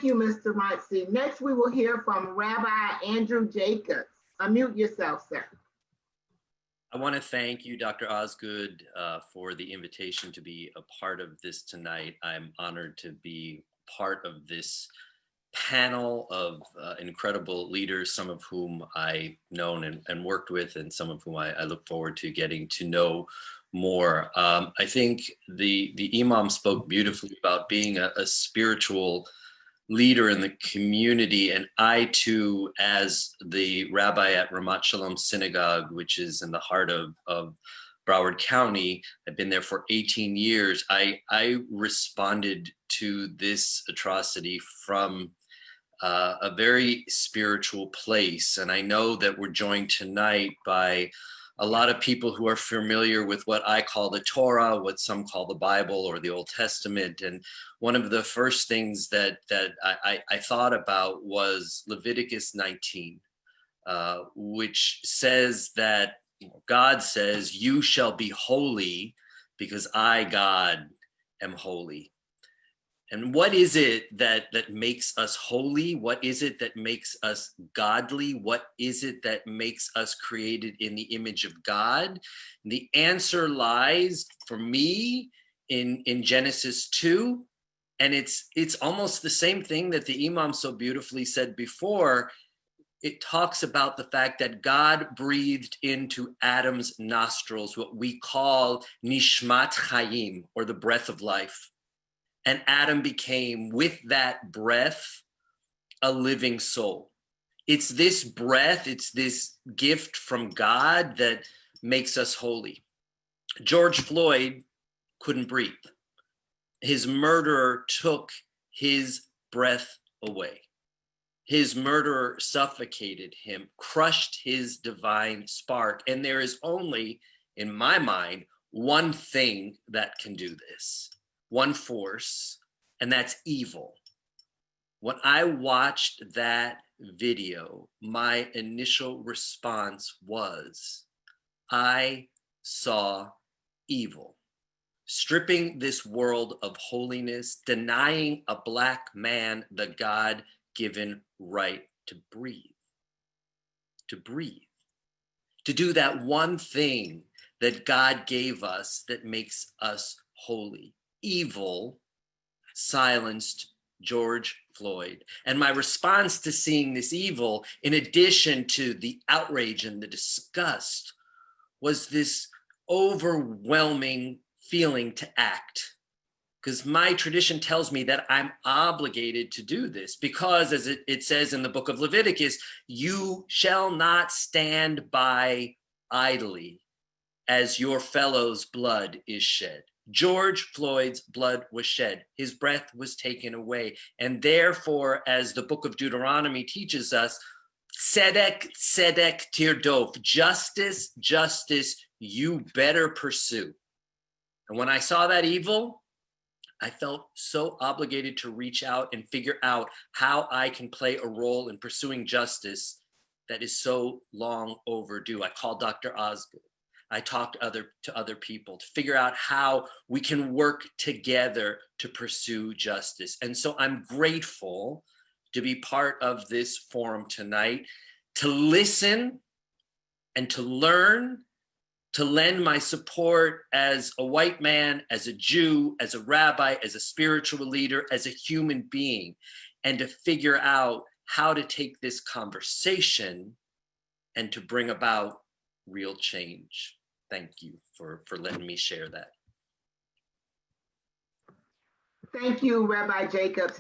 you, Mr. Muncie. Next, we will hear from Rabbi Andrew Jacobs. Unmute yourself, sir. I want to thank you, Dr. Osgood, for the invitation to be a part of this tonight. I'm honored to be part of this panel of incredible leaders, some of whom I've known and worked with, and some of whom I look forward to getting to know more. I think the Imam spoke beautifully about being a spiritual leader in the community, and I too, as the rabbi at Ramat Shalom Synagogue, which is in the heart of Broward County, I've been there for 18 years. I responded to this atrocity from a very spiritual place, and I know that we're joined tonight by a lot of people who are familiar with what I call the Torah, what some call the Bible or the Old Testament. And one of the first things that I thought about was Leviticus 19, which says that God says, "You shall be holy because I, God, am holy." And what is it that makes us holy? What is it that makes us godly? What is it that makes us created in the image of God? And the answer lies, for me, in Genesis 2. And it's almost the same thing that the Imam so beautifully said before. It talks about the fact that God breathed into Adam's nostrils what we call nishmat chayim, or the breath of life. And Adam became, with that breath, a living soul. It's this breath, it's this gift from God that makes us holy. George Floyd couldn't breathe. His murderer took his breath away. His murderer suffocated him, crushed his divine spark. And there is only, in my mind, one thing that can do this. One force, and that's evil. When I watched that video, my initial response was, I saw evil. Stripping this world of holiness, denying a Black man the God-given right to breathe. To breathe. To do that one thing that God gave us that makes us holy. Evil silenced George Floyd. And my response to seeing this evil, in addition to the outrage and the disgust, was this overwhelming feeling to act. Because my tradition tells me that I'm obligated to do this, because as it says in the book of Leviticus, you shall not stand by idly as your fellow's blood is shed. George Floyd's blood was shed. His breath was taken away. And therefore, as the book of Deuteronomy teaches us, tzedek, tzedek tirdof, justice, justice, you better pursue. And when I saw that evil, I felt so obligated to reach out and figure out how I can play a role in pursuing justice that is so long overdue. I called Dr. Osgood. I talked to other people to figure out how we can work together to pursue justice. And so I'm grateful to be part of this forum tonight, to listen and to learn, to lend my support as a white man, as a Jew, as a rabbi, as a spiritual leader, as a human being, and to figure out how to take this conversation and to bring about real change. Thank you for letting me share that. Thank you, Rabbi Jacobs.